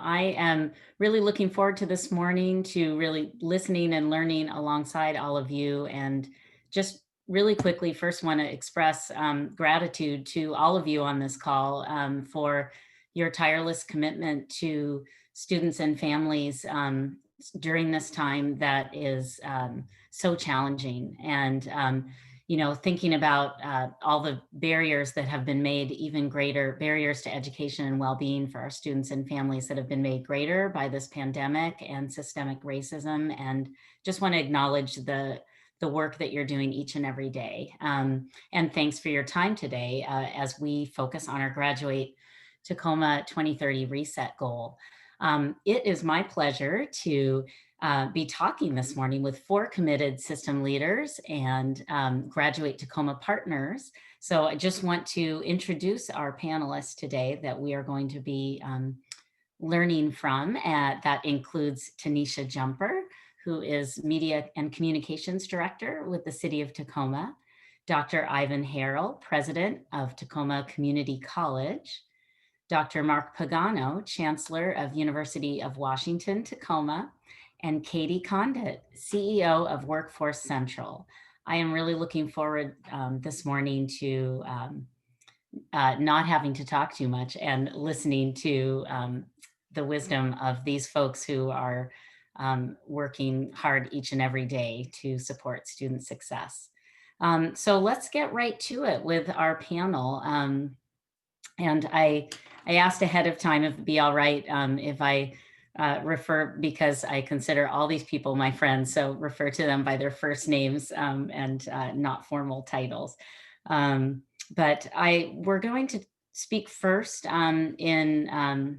I am really looking forward to this morning, to really listening and learning alongside all of you. And just really quickly, first want to express gratitude to all of you on this call for your tireless commitment to students and families during this time that is so challenging. And thinking about all the barriers that have been made even greater, barriers to education and well-being for our students and families that have been made greater by this pandemic and systemic racism. And just want to acknowledge the work that you're doing each and every day. And thanks for your time today as we focus on our Graduate Tacoma 2030 Reset goal. It is my pleasure to be talking this morning with 4 committed system leaders and Graduate Tacoma partners. So I just want to introduce our panelists today that we are going to be learning from. That includes Tanisha Jumper, who is Media and Communications Director with the City of Tacoma, Dr. Ivan Harrell, President of Tacoma Community College, Dr. Mark Pagano, Chancellor of University of Washington, Tacoma, and Katie Condit, CEO of Workforce Central. I am really looking forward this morning to not having to talk too much and listening to the wisdom of these folks who are working hard each and every day to support student success. So let's get right to it with our panel. And I asked ahead of time if it'd be all right if I refer, because I consider all these people my friends, so refer to them by their first names and not formal titles. But we're going to speak first as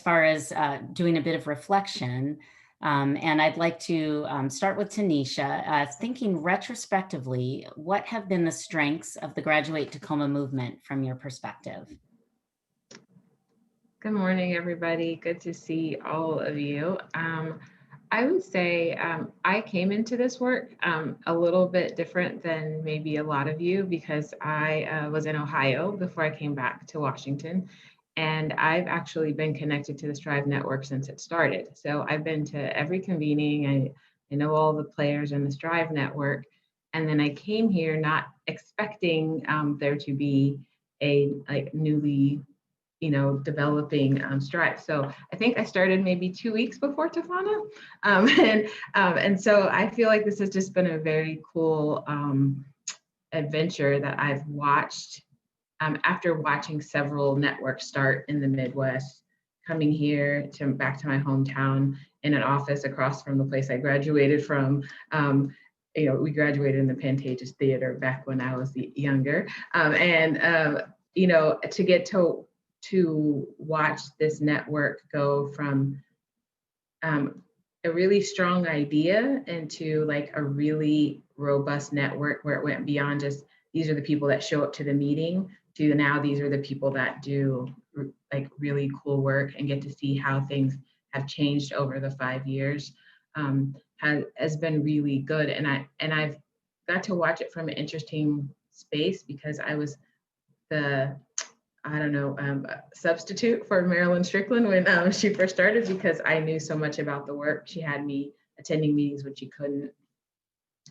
far as doing a bit of reflection. And I'd like to start with Tanisha, thinking retrospectively, what have been the strengths of the Graduate Tacoma movement from your perspective? Good morning, everybody. Good to see all of you. I would say I came into this work a little bit different than maybe a lot of you, because I was in Ohio before I came back to Washington. And I've actually been connected to the Strive Network since it started. So I've been to every convening. I know all the players in the Strive Network. And then I came here not expecting there to be a newly developing Strive. So I think I started maybe 2 weeks before Tafona. And so I feel like this has just been a very cool adventure that I've watched after watching several networks start in the Midwest, coming here back to my hometown in an office across from the place I graduated from. We graduated in the Pantages Theater back when I was younger. To get to watch this network go from a really strong idea into like a really robust network where it went beyond just these are the people that show up to the meeting to now these are the people that do like really cool work and get to see how things have changed over the 5 years has been really good. And I've got to watch it from an interesting space because I was the substitute for Marilyn Strickland when she first started, because I knew so much about the work. She had me attending meetings when she couldn't.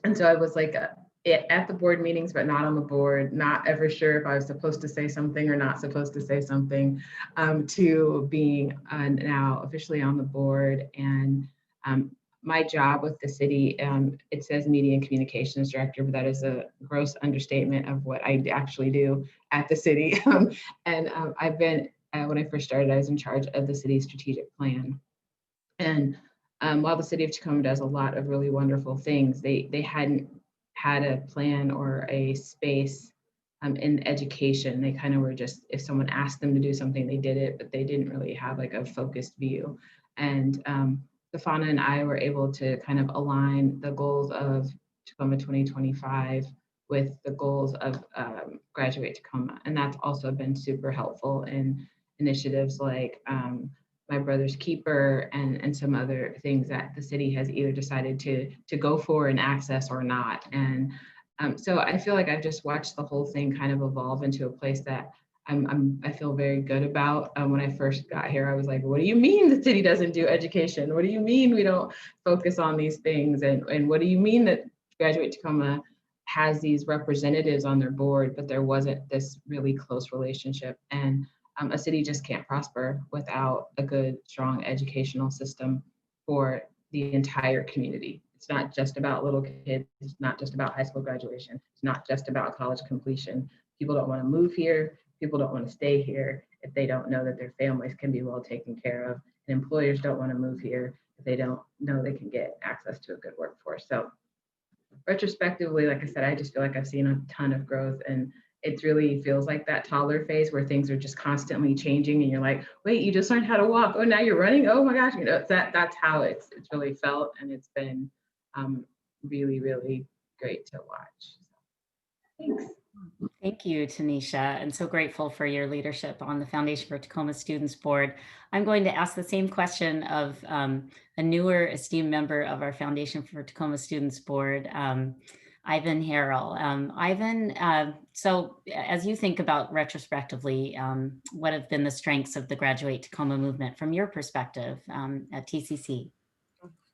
And so I was like at the board meetings, but not on the board, not ever sure if I was supposed to say something or not supposed to say something, to being now officially on the board. And my job with the city, it says Media and Communications Director, but that is a gross understatement of what I actually do at the city. I've been, when I first started, I was in charge of the city's strategic plan. And while the city of Tacoma does a lot of really wonderful things, they hadn't had a plan or a space in education. They kind of were just, if someone asked them to do something, they did it, but they didn't really have like a focused view. And Tafona and I were able to kind of align the goals of Tacoma 2025 with the goals of Graduate Tacoma. And that's also been super helpful in initiatives like My Brother's Keeper and some other things that the city has either decided to go for and access or not. And so I feel like I've just watched the whole thing kind of evolve into a place that I feel very good about. When I first got here, I was like, what do you mean the city doesn't do education? What do you mean we don't focus on these things? And what do you mean that Graduate Tacoma has these representatives on their board, but there wasn't this really close relationship? And a city just can't prosper without a good, strong educational system for the entire community. It's not just about little kids. It's not just about high school graduation. It's not just about college completion. People don't want to move here. People don't want to stay here if they don't know that their families can be well taken care of. And employers don't want to move here if they don't know they can get access to a good workforce. So retrospectively, like I said, I just feel like I've seen a ton of growth, and it really feels like that toddler phase where things are just constantly changing and you're like, wait, you just learned how to walk. Oh, now you're running. Oh my gosh, that's how it's really felt. And it's been really, really great to watch. Thanks. Thank you, Tanisha, and so grateful for your leadership on the Foundation for Tacoma Students Board. I'm going to ask the same question of a newer esteemed member of our Foundation for Tacoma Students Board, Ivan Harrell. Ivan, so as you think about retrospectively, what have been the strengths of the Graduate Tacoma movement from your perspective at TCC?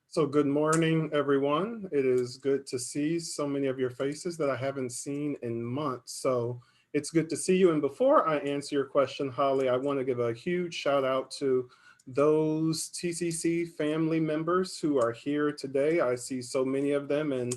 So good morning, everyone. It is good to see so many of your faces that I haven't seen in months. So it's good to see you. And before I answer your question, Holly, I want to give a huge shout out to those TCC family members who are here today. I see so many of them, and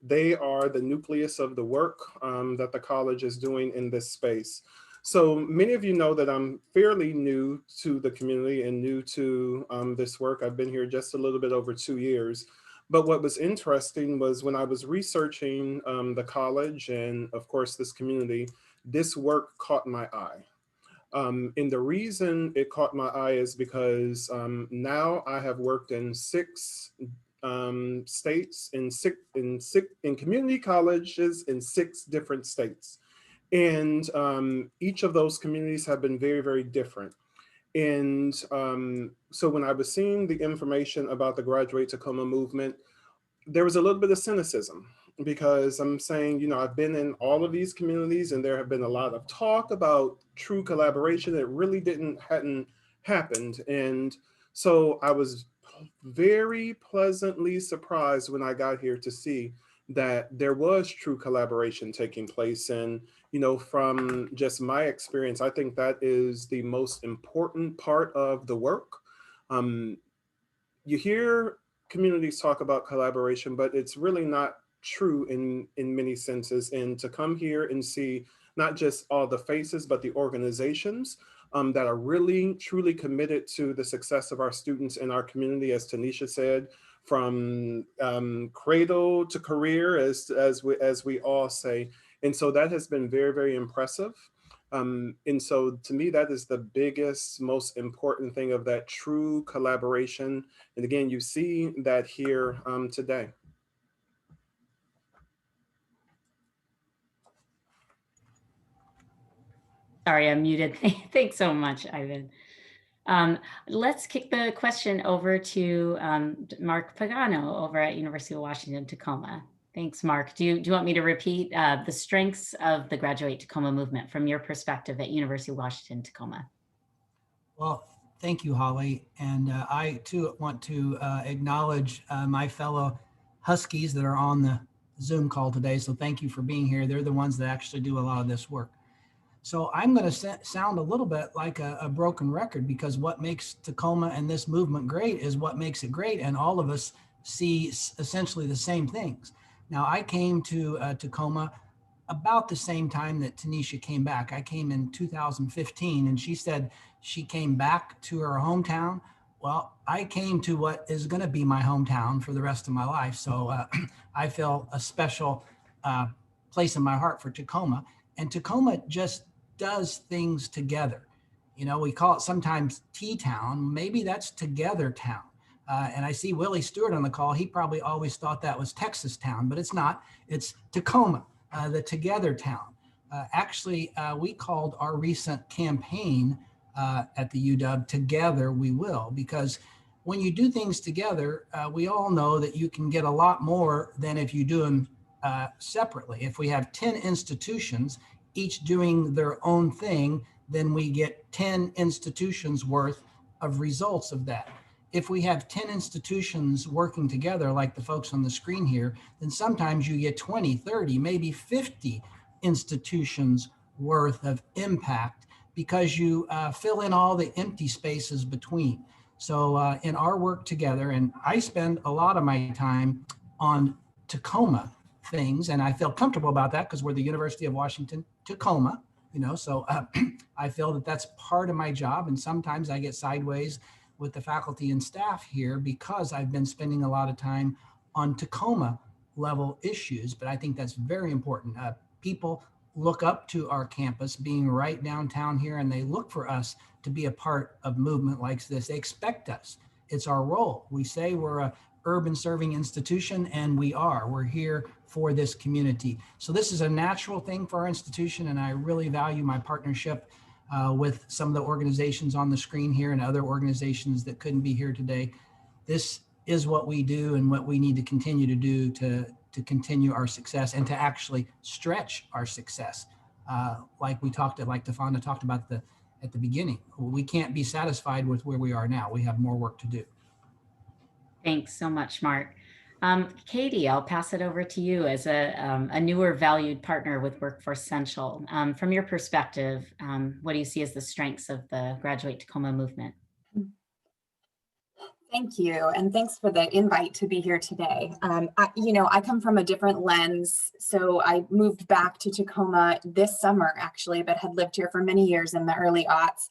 they are the nucleus of the work that the college is doing in this space. So many of you know that I'm fairly new to the community and new to this work. I've been here just a little bit over 2 years. But what was interesting was when I was researching the college and of course this community, this work caught my eye. And the reason it caught my eye is because now I have worked in 6 states, in community colleges in 6 different states. And each of those communities have been very, very different. And so when I was seeing the information about the Graduate Tacoma movement, there was a little bit of cynicism because I'm saying, you know, I've been in all of these communities and there have been a lot of talk about true collaboration that really hadn't happened. And so I was very pleasantly surprised when I got here to see that there was true collaboration taking place. And, you know, from just my experience, I think that is the most important part of the work. You hear communities talk about collaboration, but it's really not true in many senses. And to come here and see not just all the faces, but the organizations that are really truly committed to the success of our students in our community, as Tanisha said, from cradle to career, as we all say. And so that has been very, very impressive. And so to me, that is the biggest, most important thing of that true collaboration. And again, you see that here today. Sorry, I'm muted. Thanks so much, Ivan. Let's kick the question over to Mark Pagano over at University of Washington, Tacoma. Thanks, Mark. Do you want me to repeat the strengths of the Graduate Tacoma movement from your perspective at University of Washington, Tacoma? Well, thank you, Holly. And I too want to acknowledge my fellow Huskies that are on the Zoom call today. So thank you for being here. They're the ones that actually do a lot of this work. So I'm going to sound a little bit like a broken record, because what makes Tacoma and this movement great is what makes it great. And all of us see essentially the same things. Now, I came to Tacoma about the same time that Tanisha came back. I came in 2015, and she said she came back to her hometown. Well, I came to what is going to be my hometown for the rest of my life. So I feel a special place in my heart for Tacoma. And Tacoma just does things together. You know, we call it sometimes T-Town. Maybe that's Together Town. And I see Willie Stewart on the call. He probably always thought that was Texas Town, but it's not. It's Tacoma, the Together Town. Actually, we called our recent campaign at the UW Together We Will, because when you do things together, we all know that you can get a lot more than if you do them separately. If we have 10 institutions, each doing their own thing, then we get 10 institutions worth of results of that. If we have 10 institutions working together, like the folks on the screen here, then sometimes you get 20, 30, maybe 50 institutions worth of impact because you fill in all the empty spaces between. So in our work together, and I spend a lot of my time on Tacoma things, and I feel comfortable about that because we're the University of Washington, Tacoma, so I feel that that's part of my job. And sometimes I get sideways with the faculty and staff here because I've been spending a lot of time on Tacoma level issues, but I think that's very important. People look up to our campus being right downtown here, and they look for us to be a part of movement like this. They expect us. It's our role. We say we're a urban serving institution, and we are. We're here for this community. So this is a natural thing for our institution, and I really value my partnership with some of the organizations on the screen here and other organizations that couldn't be here today. This is what we do and what we need to continue to do to continue our success and to actually stretch our success. Like Tafona talked about at the beginning, we can't be satisfied with where we are now. We have more work to do. Thanks so much, Mark. Katie, I'll pass it over to you as a newer valued partner with Workforce Central. From your perspective, what do you see as the strengths of the Graduate Tacoma movement? Thank you, and thanks for the invite to be here today. I come from a different lens, so I moved back to Tacoma this summer, actually, but had lived here for many years in the early aughts.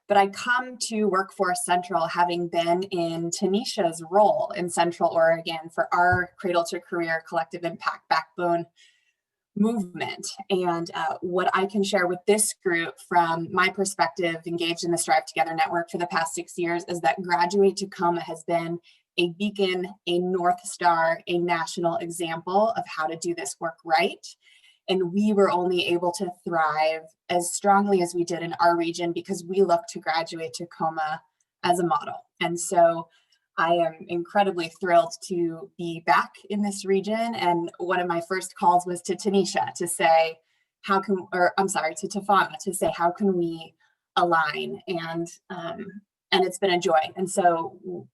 But I come to Workforce Central having been in Tanisha's role in Central Oregon for our Cradle to Career Collective Impact Backbone movement. And what I can share with this group from my perspective, engaged in the Strive Together network for the past 6 years, is that Graduate Tacoma has been a beacon, a North Star, a national example of how to do this work right. And we were only able to thrive as strongly as we did in our region because we look to Graduate Tacoma as a model. And so I am incredibly thrilled to be back in this region. And one of my first calls was to Tanisha to say, to Tafona to say, how can we align? And it's been a joy. And so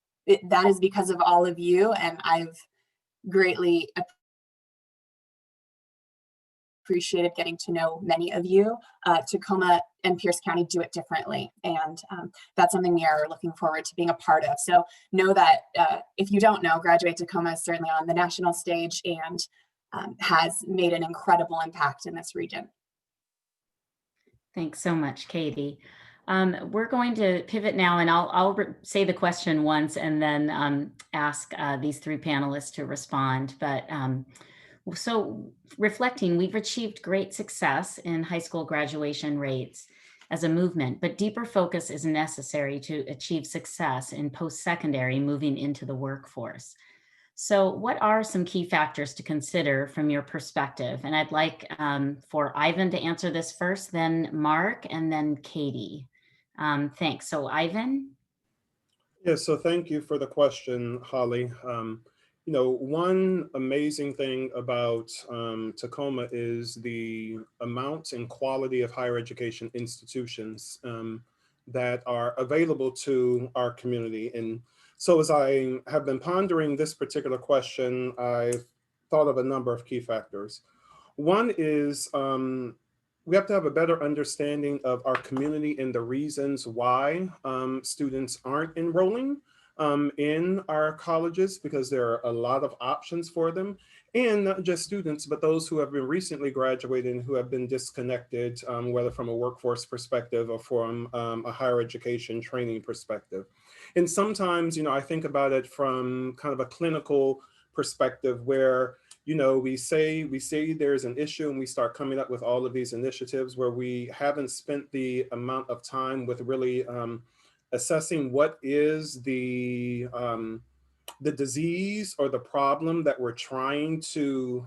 that is because of all of you. And I've greatly appreciated getting to know many of you. Tacoma and Pierce County do it differently. And that's something we are looking forward to being a part of. So know that if you don't know, Graduate Tacoma is certainly on the national stage and has made an incredible impact in this region. Thanks so much, Katie. We're going to pivot now, and I'll say the question once and then ask these three panelists to respond. But so reflecting, we've achieved great success in high school graduation rates as a movement, but deeper focus is necessary to achieve success in post-secondary moving into the workforce. So what are some key factors to consider from your perspective? And I'd like for Ivan to answer this first, then Mark, and then Katie. Thanks. So Ivan? Yeah, so thank you for the question, Holly. One amazing thing about Tacoma is the amount and quality of higher education institutions that are available to our community. And so as I have been pondering this particular question, I've thought of a number of key factors. One is we have to have a better understanding of our community and the reasons why students aren't enrolling in our colleges, because there are a lot of options for them, and not just students, but those who have been recently graduated and who have been disconnected, whether from a workforce perspective or from a higher education training perspective. And sometimes, I think about it from kind of a clinical perspective where, we say there's an issue and we start coming up with all of these initiatives where we haven't spent the amount of time with really assessing what is the disease or the problem that we're trying to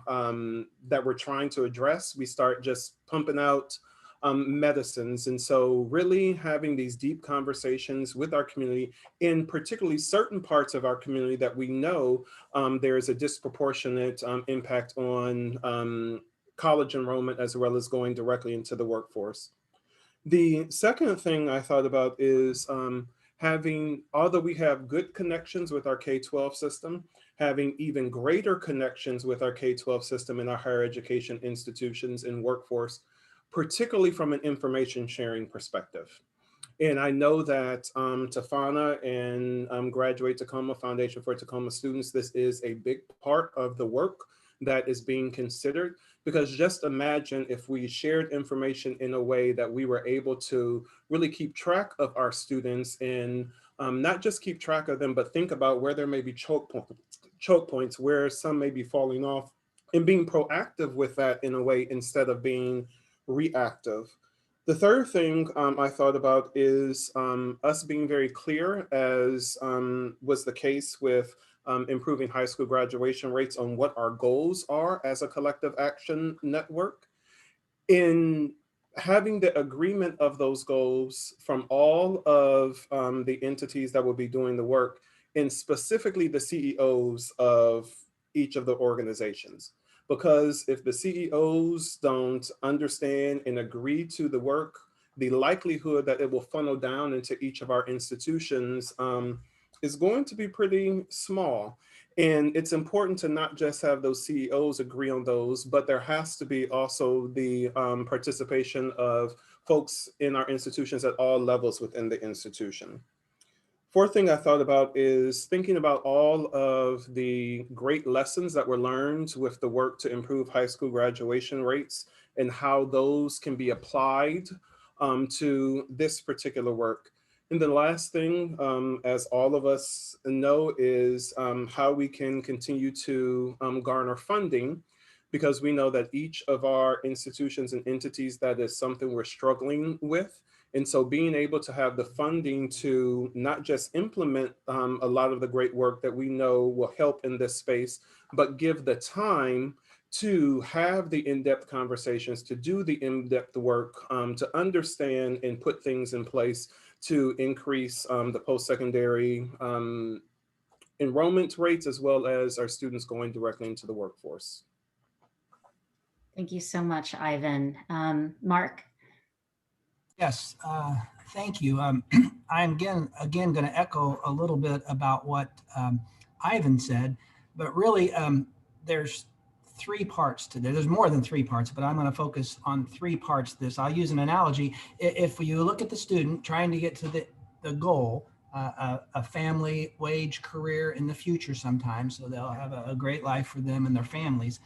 address. We start just pumping out medicines. And so really having these deep conversations with our community, in particularly certain parts of our community that we know there is a disproportionate impact on college enrollment as well as going directly into the workforce. The second thing I thought about is having, although we have good connections with our K-12 system, having even greater connections with our K-12 system in our higher education institutions and workforce, particularly from an information sharing perspective. And I know that Tafona and Graduate Tacoma Foundation for Tacoma Students, this is a big part of the work that is being considered. Because just imagine if we shared information in a way that we were able to really keep track of our students and not just keep track of them, but think about where there may be choke points, where some may be falling off, and being proactive with that in a way instead of being reactive. The third thing I thought about is us being very clear, as was the case with improving high school graduation rates, on what our goals are as a collective action network. In having the agreement of those goals from all of the entities that will be doing the work, and specifically the CEOs of each of the organizations. Because if the CEOs don't understand and agree to the work, the likelihood that it will funnel down into each of our institutions is going to be pretty small. And it's important to not just have those CEOs agree on those, but there has to be also the participation of folks in our institutions at all levels within the institution. Fourth thing I thought about is thinking about all of the great lessons that were learned with the work to improve high school graduation rates and how those can be applied to this particular work. And the last thing, as all of us know, is how we can continue to garner funding, because we know that each of our institutions and entities, that is something we're struggling with. And so being able to have the funding to not just implement a lot of the great work that we know will help in this space, but give the time to have the in-depth conversations, to do the in-depth work, to understand and put things in place to increase the post-secondary enrollment rates, as well as our students going directly into the workforce. Thank you so much, Ivan. Mark? Yes, thank you. I'm again going to echo a little bit about what Ivan said, but really there's three parts to this. There's more than three parts, but I'm going to focus on three parts to this. I'll use an analogy. If you look at the student trying to get to the goal, a family, wage, career in the future sometimes, so they'll have a great life for them and their families.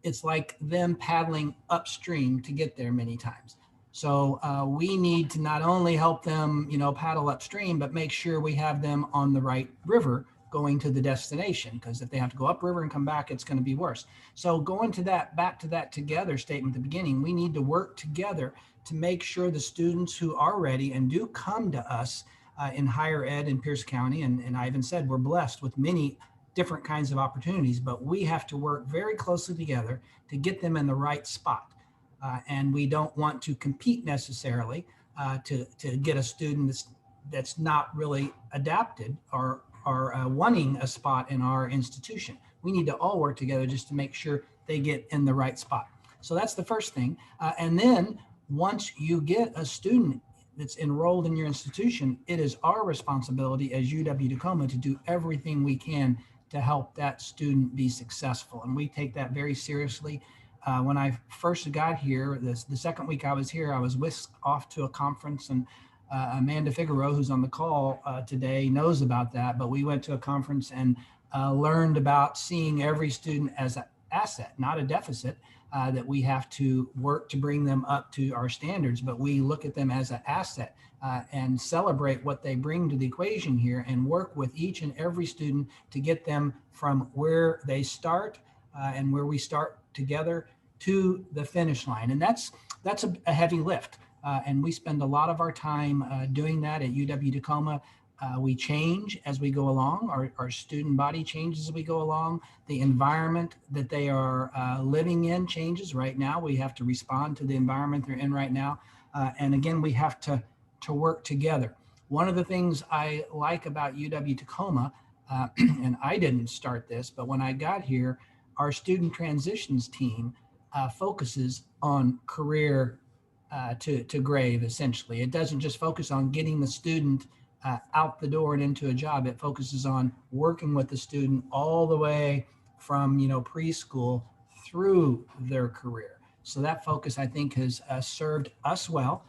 It's like them paddling upstream to get there many times. So we need to not only help them, paddle upstream, but make sure we have them on the right river going to the destination. Because if they have to go upriver and come back, it's going to be worse. So going to that, back to that together statement at the beginning, we need to work together to make sure the students who are ready and do come to us in higher ed in Pierce County, and Ivan said, we're blessed with many different kinds of opportunities, but we have to work very closely together to get them in the right spot. And we don't want to compete necessarily to get a student that's not really adapted or wanting a spot in our institution. We need to all work together just to make sure they get in the right spot. So that's the first thing. And then once you get a student that's enrolled in your institution, it is our responsibility as UW-Tacoma to do everything we can to help that student be successful. And we take that very seriously. When I first got here, the second week I was here, I was whisked off to a conference, and Amanda Figueroa, who's on the call today, knows about that. But we went to a conference and learned about seeing every student as an asset, not a deficit, that we have to work to bring them up to our standards, but we look at them as an asset and celebrate what they bring to the equation here and work with each and every student to get them from where they start and where we start together to the finish line. And that's a heavy lift. And we spend a lot of our time doing that at UW-Tacoma. We change as we go along. Our student body changes as we go along. The environment that they are living in changes. Right now, we have to respond to the environment they're in right now. And again, we have to work together. One of the things I like about UW-Tacoma, and I didn't start this, but when I got here, our student transitions team focuses on career to grave, essentially. It doesn't just focus on getting the student out the door and into a job. It focuses on working with the student all the way from, preschool through their career. So that focus, I think, has served us well.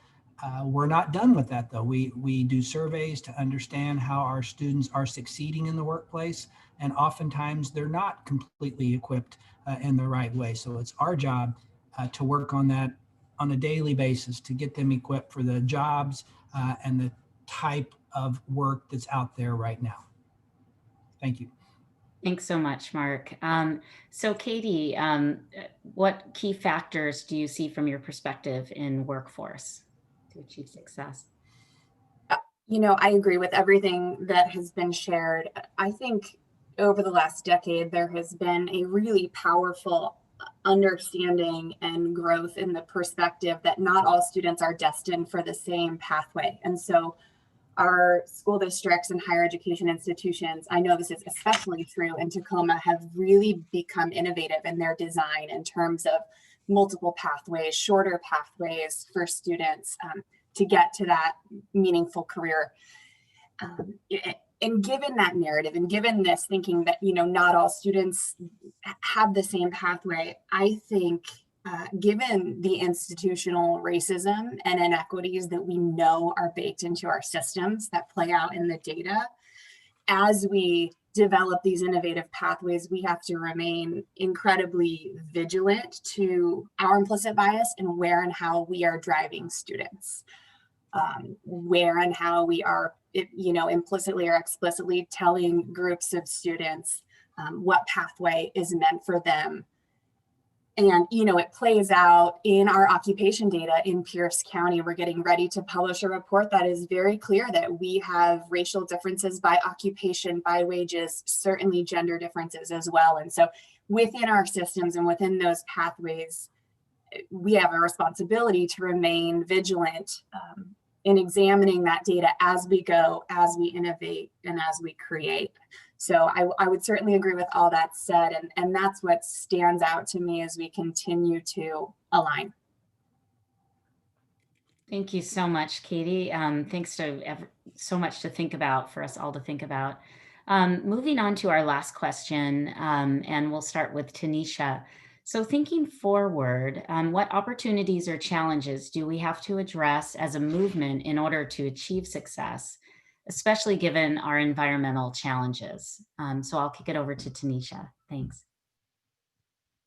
We're not done with that, though. We do surveys to understand how our students are succeeding in the workplace, and oftentimes they're not completely equipped in the right way. So it's our job to work on that on a daily basis to get them equipped for the jobs and the type of work that's out there right now. Thank you. Thanks so much, Mark. So Katie, what key factors do you see from your perspective in workforce to achieve success? I agree with everything that has been shared. I think over the last decade, there has been a really powerful understanding and growth in the perspective that not all students are destined for the same pathway. And so our school districts and higher education institutions, I know this is especially true in Tacoma, have really become innovative in their design in terms of multiple pathways, shorter pathways for students to get to that meaningful career. And given that narrative and given this thinking that, not all students have the same pathway, I think given the institutional racism and inequities that we know are baked into our systems that play out in the data, as we develop these innovative pathways, we have to remain incredibly vigilant to our implicit bias and where and how we are driving students, where and how we are, implicitly or explicitly telling groups of students what pathway is meant for them. And, it plays out in our occupation data in Pierce County. We're getting ready to publish a report that is very clear that we have racial differences by occupation, by wages, certainly gender differences as well. And so within our systems and within those pathways, we have a responsibility to remain vigilant in examining that data as we go, as we innovate, and as we create. So I would certainly agree with all that said, and that's what stands out to me as we continue to align. Thank you so much, Katie. Thanks so much to think about, for us all to think about. Moving on to our last question, and we'll start with Tanisha. So thinking forward, what opportunities or challenges do we have to address as a movement in order to achieve success, especially given our environmental challenges? So I'll kick it over to Tanisha. Thanks.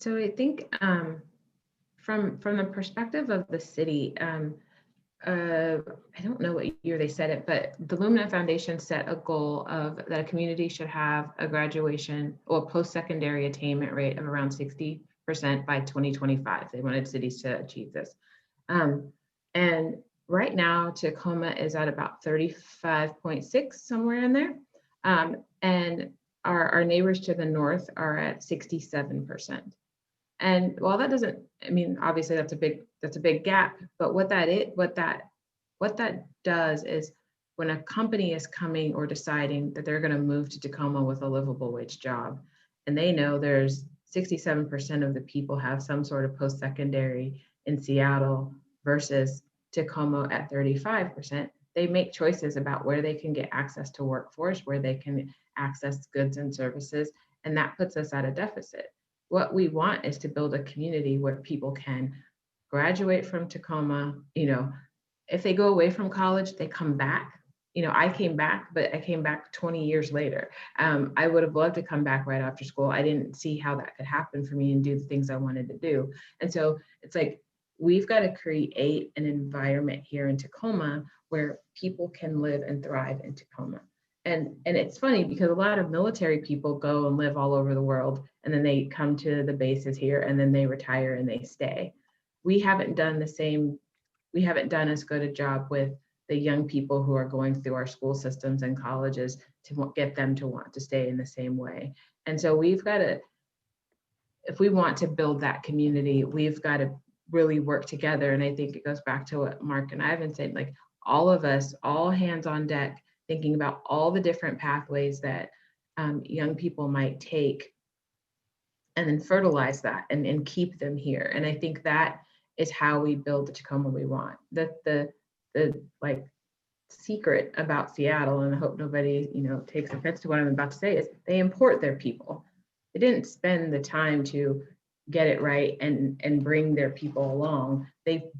So I think from the perspective of the city, I don't know what year they said it, but the Lumina Foundation set a goal of that a community should have a graduation or post-secondary attainment rate of around 60% by 2025. They wanted cities to achieve this. And right now, Tacoma is at about 35.6, somewhere in there. And our neighbors to the north are at 67%. And while that doesn't, obviously that's a big gap, but what that does is when a company is coming or deciding that they're going to move to Tacoma with a livable wage job, and they know there's 67% of the people have some sort of post-secondary in Seattle versus Tacoma at 35%, they make choices about where they can get access to workforce, where they can access goods and services, and that puts us at a deficit. What we want is to build a community where people can graduate from Tacoma. If they go away from college, they come back. I came back, but I came back 20 years later. I would have loved to come back right after school. I didn't see how that could happen for me and do the things I wanted to do. And so it's like, we've got to create an environment here in Tacoma where people can live and thrive in Tacoma. And it's funny because a lot of military people go and live all over the world, and then they come to the bases here, and then they retire and they stay. We haven't done as good a job with the young people who are going through our school systems and colleges to get them to want to stay in the same way. And so we've got to, if we want to build that community, we've got to really work together. And I think it goes back to what Mark and I have been saying, like all of us, all hands on deck, thinking about all the different pathways that young people might take, and then fertilize that and keep them here. And I think that is how we build the Tacoma we want. The like secret about Seattle, and I hope nobody, takes offense to what I'm about to say, is they import their people. They didn't spend the time to get it right and bring their people along. They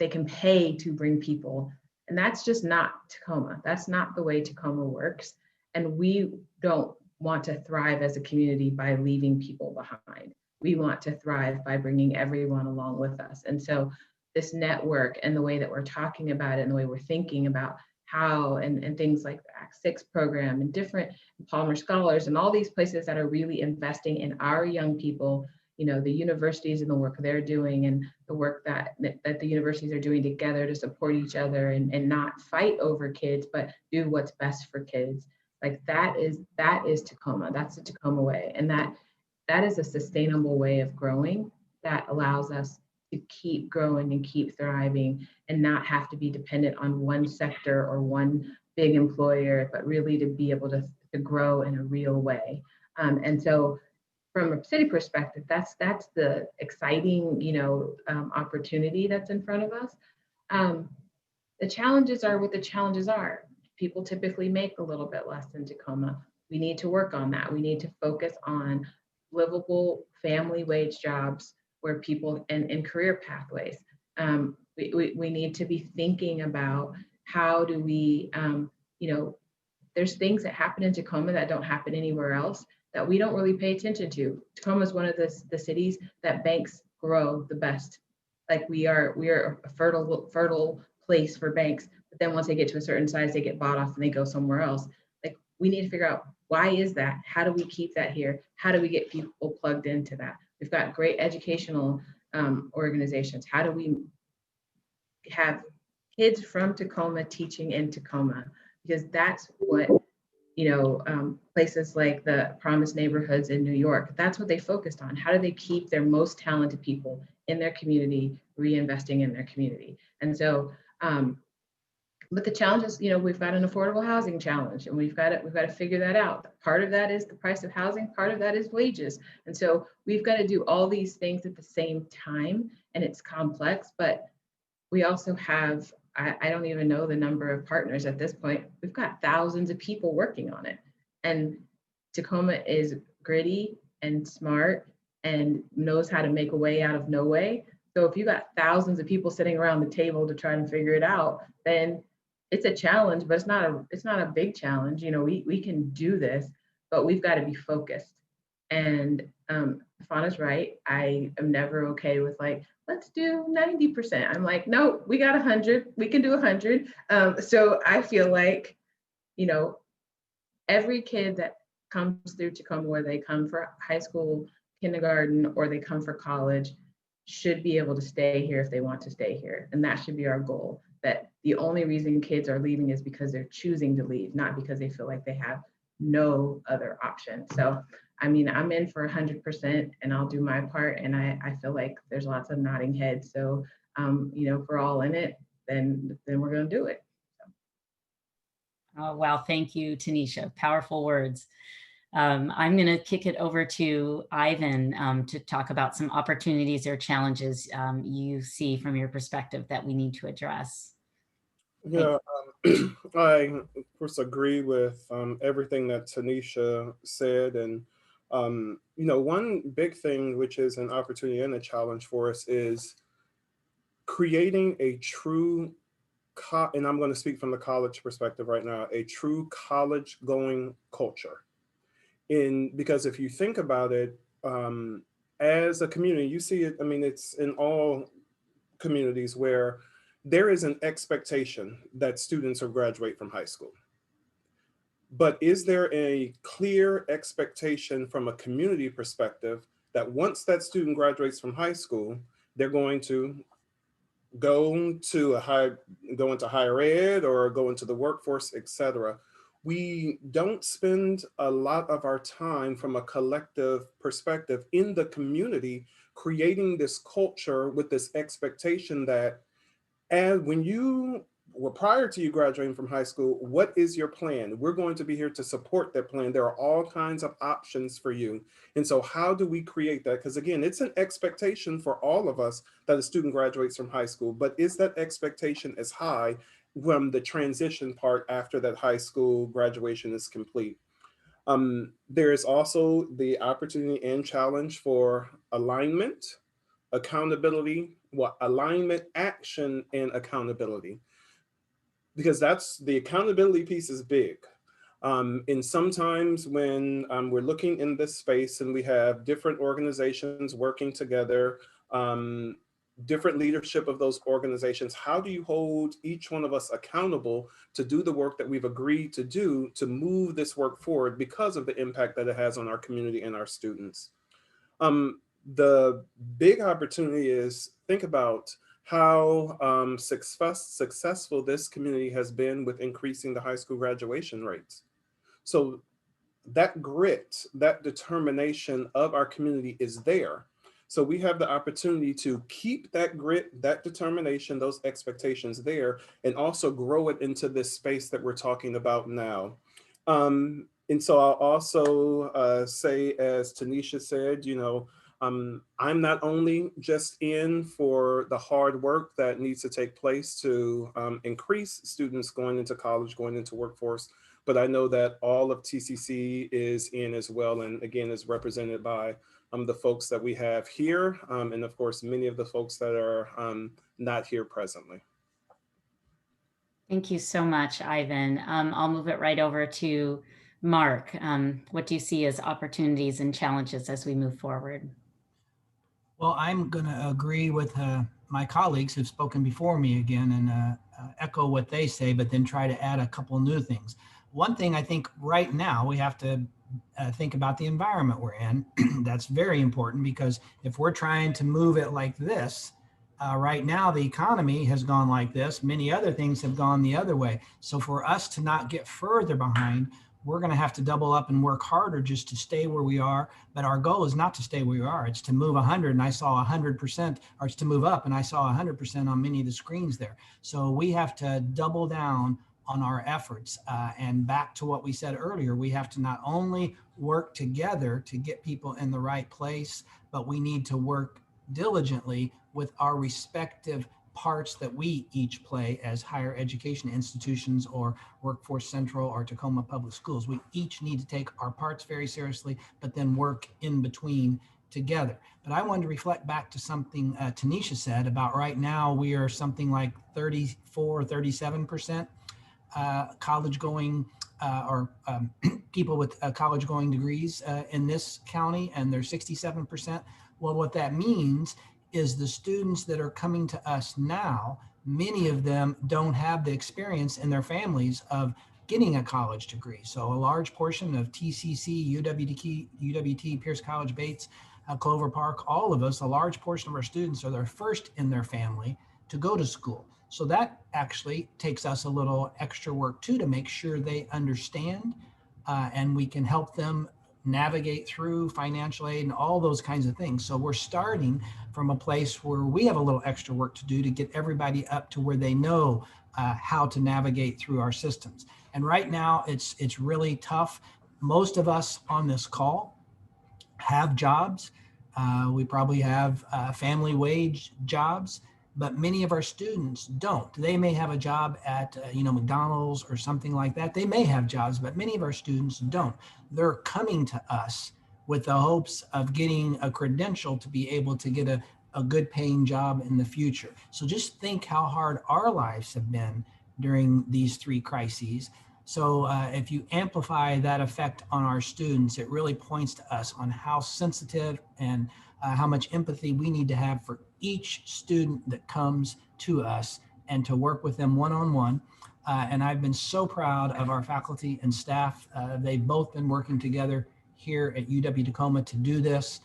can pay to bring people, and that's just not Tacoma. That's not the way Tacoma works. And we don't want to thrive as a community by leaving people behind. We want to thrive by bringing everyone along with us. And so this network and the way that we're talking about it and the way we're thinking about how and things like the Act 6 program and different Palmer Scholars and all these places that are really investing in our young people, the universities and the work they're doing and the work that the universities are doing together to support each other and not fight over kids, but do what's best for kids. Like that is Tacoma. That's the Tacoma way. And that is a sustainable way of growing that allows us to keep growing and keep thriving and not have to be dependent on one sector or one big employer, but really to be able to grow in a real way. And so from a city perspective, that's the exciting, opportunity that's in front of us. The challenges are what the challenges are. People typically make a little bit less in Tacoma. We need to work on that. We need to focus on livable family wage jobs where people and career pathways. We need to be thinking about how do we, there's things that happen in Tacoma that don't happen anywhere else that we don't really pay attention to. Tacoma is one of the cities that banks grow the best. Like we are a fertile place for banks, but then once they get to a certain size, they get bought off and they go somewhere else. Like we need to figure out why is that? How do we keep that here? How do we get people plugged into that? We've got great educational organizations. How do we have kids from Tacoma teaching in Tacoma? Because that's what, places like the Promise Neighborhoods in New York, that's what they focused on. How do they keep their most talented people in their community, reinvesting in their community? And so, but the challenge is, we've got an affordable housing challenge, and we've got to figure that out. Part of that is the price of housing, part of that is wages. And so we've got to do all these things at the same time, and it's complex, but we also have, I don't even know the number of partners at this point. We've got thousands of people working on it. And Tacoma is gritty and smart and knows how to make a way out of no way. So if you got thousands of people sitting around the table to try and figure it out, then it's a challenge, but it's not a big challenge. We can do this, but we've got to be focused. And Tafona's right. I am never okay with like, let's do 90%. I'm like, no, we got 100. We can do 100. So I feel like, every kid that comes through Tacoma, where they come for high school, kindergarten, or they come for college, should be able to stay here if they want to stay here. And that should be our goal. That the only reason kids are leaving is because they're choosing to leave, not because they feel like they have no other option. So, I'm in for 100% and I'll do my part. And I feel like there's lots of nodding heads. So, if we're all in it, then we're going to do it. Oh, wow. Thank you, Tanisha. Powerful words. I'm going to kick it over to Ivan to talk about some opportunities or challenges you see from your perspective that we need to address. Yeah, I of course agree with everything that Tanisha said. And, one big thing, which is an opportunity and a challenge for us, is creating a true, and I'm going to speak from the college perspective right now, a true college going culture. Because if you think about it, as a community, you see it, it's in all communities where there is an expectation that students will graduate from high school. But is there a clear expectation from a community perspective that once that student graduates from high school, they're going to go into higher ed or go into the workforce, et cetera? We don't spend a lot of our time from a collective perspective in the community creating this culture with this expectation that when you well, prior to you graduating from high school, what is your plan? We're going to be here to support that plan. There are all kinds of options for you. And so how do we create that? Because again, it's an expectation for all of us that a student graduates from high school, but is that expectation as high when the transition part after that high school graduation is complete? There is also the opportunity and challenge for alignment, accountability, alignment, action, and accountability, because that's the accountability piece is big. And sometimes when we're looking in this space and we have different organizations working together, different leadership of those organizations, how do you hold each one of us accountable to do the work that we've agreed to do to move this work forward because of the impact that it has on our community and our students? The big opportunity is think about how successful this community has been with increasing the high school graduation rates. So that grit, that determination of our community is there. So we have the opportunity to keep that grit, that determination, those expectations there, and also grow it into this space that we're talking about now. And so I'll also say, as Tanisha said, I'm not only just in for the hard work that needs to take place to increase students going into college, going into workforce, but I know that all of TCC is in as well, and again is represented by the folks that we have here, and of course many of the folks that are not here presently. Thank you so much, Ivan. I'll move it right over to Mark. What do you see as opportunities and challenges as we move forward? Well, I'm going to agree with my colleagues who've spoken before me again and echo what they say, but then try to add a couple new things. One thing I think right now we have to think about the environment we're in. That's very important, because if we're trying to move it like this, right now the economy has gone like this, many other things have gone the other way. So for us to not get further behind, we're going to have to double up and work harder just to stay where we are. But our goal is not to stay where we are. It's to move 100, and I saw 100%, or it's to move up, and I saw 100% on many of the screens there. So we have to double down on our efforts. And back to what we said earlier, we have to not only work together to get people in the right place, but we need to work diligently with our respective parts that we each play as higher education institutions or Workforce Central or Tacoma Public Schools. We each need to take our parts very seriously, but then work in between together. But I wanted to reflect back to something Tanisha said about right now we are something like 34, 37% college going or people with college going degrees in this county, and they're 67%. Well, what that means is the students that are coming to us now, many of them don't have the experience in their families of getting a college degree. So a large portion of TCC, UWT, Pierce College, Bates, Clover Park, all of us, a large portion of our students are their first in their family to go to school. So that actually takes us a little extra work too, to make sure they understand and we can help them navigate through financial aid and all those kinds of things. So we're starting from a place where we have a little extra work to do to get everybody up to where they know how to navigate through our systems. And right now it's really tough. Most of us on this call have jobs. We probably have family wage jobs, but many of our students don't. They may have a job at McDonald's or something like that. They may have jobs, but many of our students don't. They're coming to us with the hopes of getting a credential to be able to get a good paying job in the future. So just think how hard our lives have been during these three crises. So if you amplify that effect on our students, it really points to us on how sensitive and how much empathy we need to have for each student that comes to us, and to work with them one-on-one. And I've been so proud of our faculty and staff. They've both been working together here at UW-Tacoma to do this.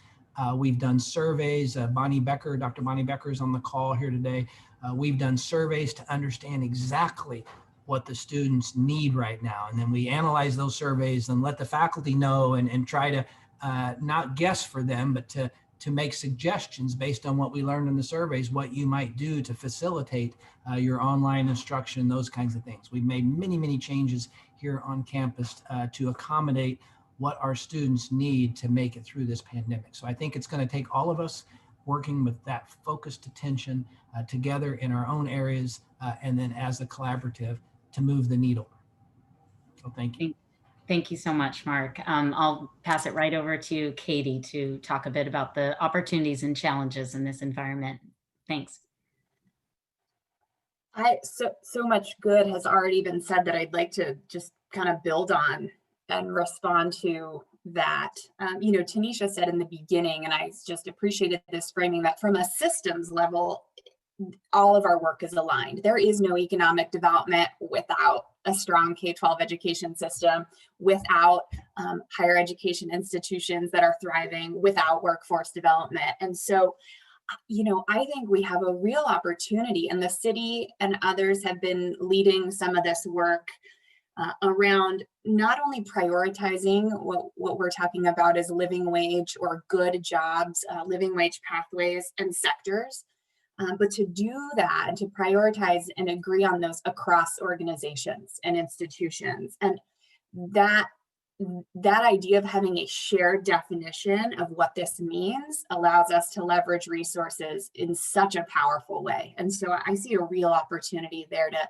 We've done surveys. Dr. Bonnie Becker is on the call here today. We've done surveys to understand exactly what the students need right now. And then we analyze those surveys and let the faculty know and try to not guess for them, but to to make suggestions based on what we learned in the surveys, what you might do to facilitate your online instruction, those kinds of things. We've made many, many changes here on campus to accommodate what our students need to make it through this pandemic. So I think it's going to take all of us working with that focused attention together in our own areas and then as a collaborative to move the needle. So thank you. Thank you so much, Mark. I'll pass it right over to Katie to talk a bit about the opportunities and challenges in this environment. Thanks. So much good has already been said that I'd like to just kind of build on and respond to that. You know, Tanisha said in the beginning, and I just appreciated this framing, that from a systems level, all of our work is aligned. There is no economic development without a strong K-12 education system, without higher education institutions that are thriving, without workforce development. And so, you know, I think we have a real opportunity, and the city and others have been leading some of this work around not only prioritizing what we're talking about as living wage or good jobs, living wage pathways and sectors, but to do that and to prioritize and agree on those across organizations and institutions. And that idea of having a shared definition of what this means allows us to leverage resources in such a powerful way. And so I see a real opportunity there to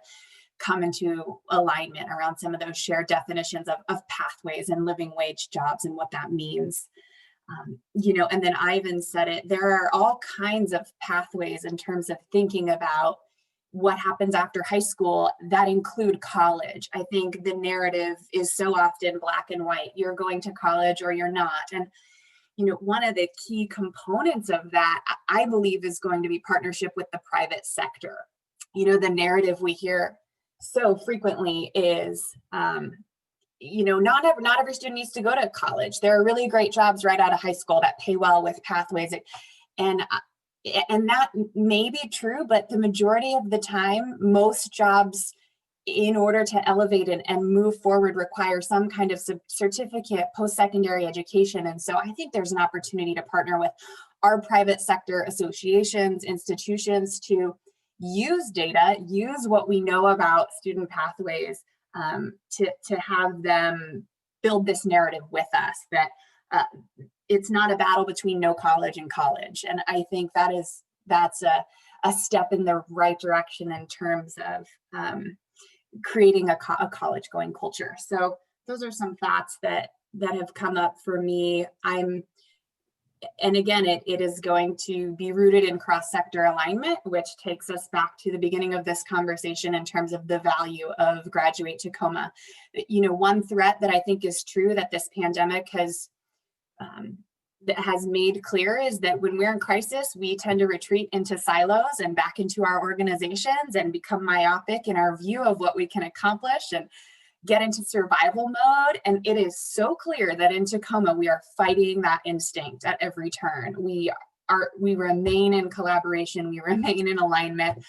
come into alignment around some of those shared definitions of pathways and living wage jobs and what that means. You know, and then Ivan said it, there are all kinds of pathways in terms of thinking about what happens after high school that include college. I think the narrative is so often black and white. You're going to college or you're not. And, you know, one of the key components of that, I believe, is going to be partnership with the private sector. You know, the narrative we hear so frequently is, you know, not every student needs to go to college. There are really great jobs right out of high school that pay well with pathways. And that may be true, but the majority of the time, most jobs, in order to elevate and move forward, require some kind of certificate, post-secondary education. And so I think there's an opportunity to partner with our private sector associations, institutions to use data, use what we know about student pathways to have them build this narrative with us, that it's not a battle between no college and college. And I think that's a step in the right direction in terms of creating a college going culture. So those are some thoughts that have come up for me. And again, it is going to be rooted in cross-sector alignment, which takes us back to the beginning of this conversation in terms of the value of Graduate Tacoma. You know, one threat that I think is true that this pandemic has made clear is that when we're in crisis, we tend to retreat into silos and back into our organizations and become myopic in our view of what we can accomplish and get into survival mode. And it is so clear that in Tacoma, we are fighting that instinct at every turn. We remain in collaboration, we remain in alignment.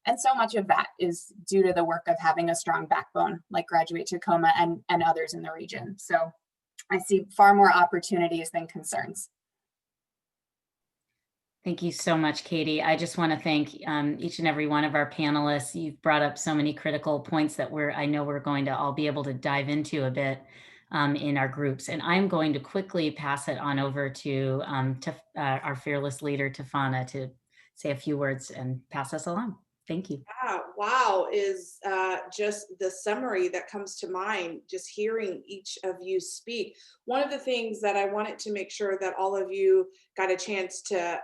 And so much of that is due to the work of having a strong backbone like Graduate Tacoma and others in the region. So I see far more opportunities than concerns. Thank you so much, Katie. I just want to thank each and every one of our panelists. You've brought up so many critical points that I know we're going to all be able to dive into a bit in our groups. And I'm going to quickly pass it on over to our fearless leader, Tafona, to say a few words and pass us along. Thank you. Wow is just the summary that comes to mind, just hearing each of you speak. One of the things that I wanted to make sure that all of you got a chance to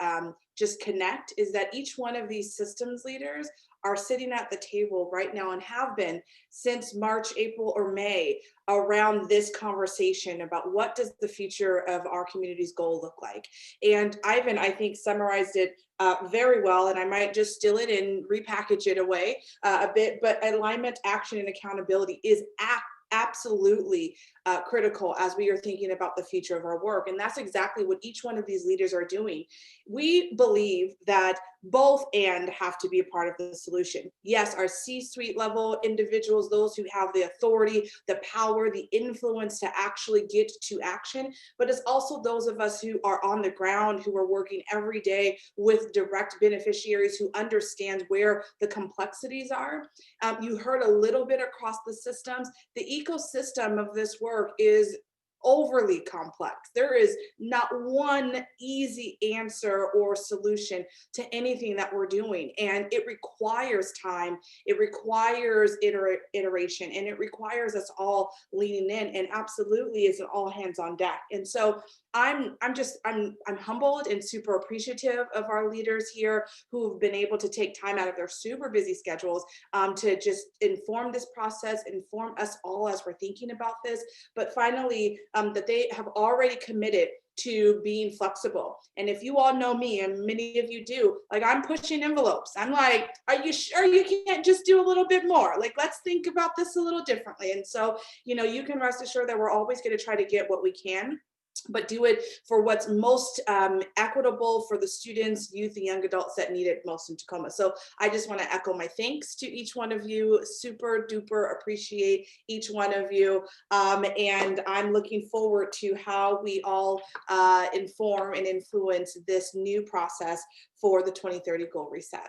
just connect is that each one of these systems leaders are sitting at the table right now and have been since March, April, or May around this conversation about what does the future of our community's goal look like. And Ivan, I think, summarized it very well, and I might just steal it and repackage it away a bit, but alignment, action, and accountability is absolutely critical as we are thinking about the future of our work. And that's exactly what each one of these leaders are doing. We believe that both and have to be a part of the solution. Yes, our C-suite level individuals, those who have the authority, the power, the influence to actually get to action, but it's also those of us who are on the ground, who are working every day with direct beneficiaries, who understand where the complexities are. You heard a little bit across the systems. The ecosystem of this work is overly complex. There is not one easy answer or solution to anything that we're doing. And it requires time, it requires iteration, and it requires us all leaning in. And absolutely it's an all hands on deck. And so I'm humbled and super appreciative of our leaders here who've been able to take time out of their super busy schedules to just inform this process, inform us all as we're thinking about this. But finally, that they have already committed to being flexible. And if you all know me, and many of you do, like, I'm pushing envelopes. I'm like, are you sure you can't just do a little bit more? Like, let's think about this a little differently. And so, you know, you can rest assured that we're always going to try to get what we can, but do it for what's most equitable for the students, youth, and young adults that need it most in Tacoma. So I just want to echo my thanks to each one of you. Super duper appreciate each one of you. And I'm looking forward to how we all inform and influence this new process for the 2030 goal reset.